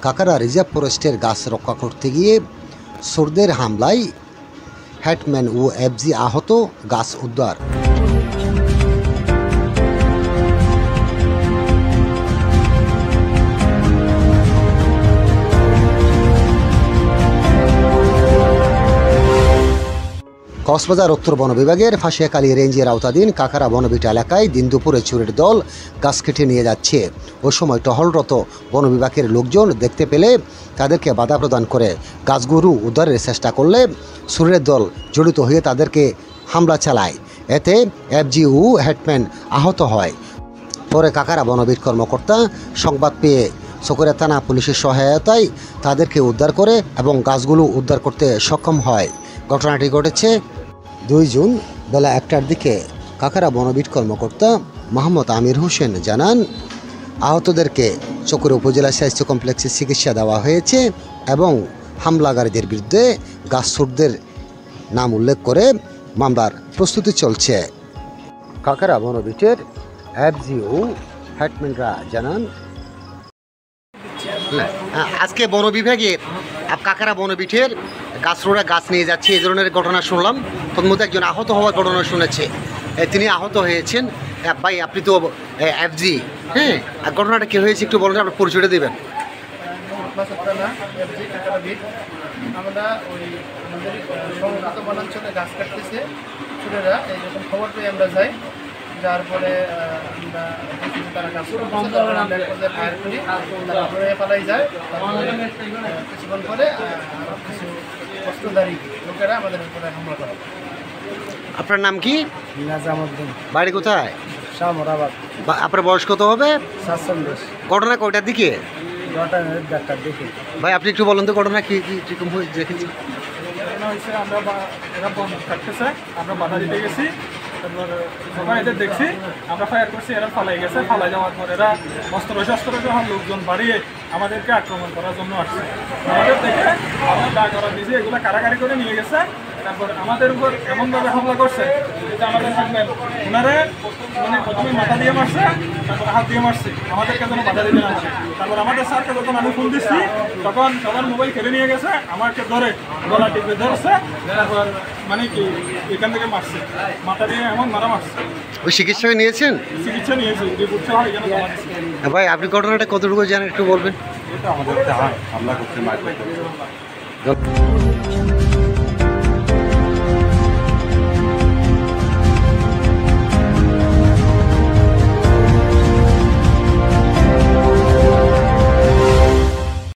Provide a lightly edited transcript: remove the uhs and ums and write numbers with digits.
কাকারা রিজার্ভ ফরেস্টের গাছ রক্ষা করতে গিয়ে চোরদের হামলায় হেডম্যান ও এফজি আহত, গাছ উদ্ধার। কক্সবাজার উত্তর বন বিভাগের ফাঁসিয়াখালী রেঞ্জের আওতাধীন কাকারা বনবিটা এলাকায় দিন দুপুরে চোরের দল গাছ কেটে নিয়ে যাচ্ছে। ওই সময় টহলরত বন বিভাগের লোকজন দেখতে পেলে তাদেরকে বাধা প্রদান করে গাছগুলো উদ্ধারের চেষ্টা করলে চোরের দল জড়িত হয়ে তাদেরকে হামলা চালায়। এতে এফজি ও হেডম্যান আহত হয়। পরে কাকারা বনবিট কর্মকর্তা সংবাদ পেয়ে চকরিয়া থানা পুলিশের সহায়তায় তাদেরকে উদ্ধার করে এবং গাছগুলো উদ্ধার করতে সক্ষম হয়। ঘটনাটি ঘটেছে 2 জুন বেলা 1টার দিকে। কাকারা বনবিট কর্মকর্তা মোহাম্মদ আমির হোসেন জানান, আহতদেরকে চকরিয়া উপজেলা স্বাস্থ্য কমপ্লেক্সে চিকিৎসা দেওয়া হয়েছে এবং হামলাকারীদের বিরুদ্ধে গাছ চোরদের নাম উল্লেখ করে মামলার প্রস্তুতি চলছে। কাকারা বনবিটের এফজি ও হেডম্যানরা জানান, আজকে বন বিভাগের কাকারা বনবিটের গাছরোড়া গাছ নিয়ে যাচ্ছে এই ধরনের ঘটনা শুনলাম। তোর মধ্যে একজন আহত হওয়ার ঘটনা শুনেছে, তিনি আহত হয়েছেন। ভাই আপনি তো এফজি, হ্যাঁ, ঘটনাটা কী হয়েছে একটু বলুন, আপনার পরিচয়টা দেবেন। আমরা ওই আমাদের সংরক্ষিত বনাঞ্চলে গাছ কাটতেছে চোরেরা, এই যখন খবর পেয়ে আমরা যাই, যার পরে আমরা দেখি তারা গাছ ফায়ার করি, তারপরে পালাই যায়। কিছুক্ষণ পরে কিছু অস্ত্রধারী লোকেরা আমাদের উপরে হামলা করে। আপনার নাম কি? নাজামুদ্দিন। বাড়ি কোথায়? শাহমরাবাদ। আপনার বয়স কত হবে? 47। ঘটনা কয়টার দিকে? 9টার দিকে। ভাই আপনি একটু বলুন তো ঘটনা কি কীরকম দেখেছি? ঘটনা হয়েছে আমরা এরা বন কাটতেছে, আমরা বাধা দিতে গেছি। তারপর যখন এদের দেখছি আমরা ফায়ার করছি, এরা ফালাই গেছে। ফালাই যাওয়ার পর এরা অস্ত্র যখন লোকজন বাড়িয়ে আমাদেরকে আক্রমণ করার জন্য আসছে। আমাদের দেখে আমরা যা করা দিয়েছি এগুলো কারাগারি করে নিয়ে গেছে। তারপর আমাদের উপর এমনভাবে হামলা করছে যে আমাদের হাজব্যান্ড ওনারে মানে প্রথমে মাথা দিয়ে মারছে, তারপর হাত দিয়ে মারছে, আমাদেরকে যেন বাধা দিতে না পারে। তারপর আমাদের স্যারকে যখন আমি ফোন দিচ্ছি তখন সবার মোবাইল কেড়ে নিয়ে গেছে, আমাকে ধরে গলা টিপে ধরছে। তারপর মানে কি এখান থেকে মারছে, মাথা দিয়ে এমন মারা মারছে। ওই চিকিৎসা নিয়েছেন? চিকিৎসা নিয়েছি, রিপোর্ট সহ এখানে জমা দিচ্ছি। ভাই আপনি ঘটনাটা কতটুকু জানেন একটু বলবেন? এটা আমাদের হামলা করতে মারতে।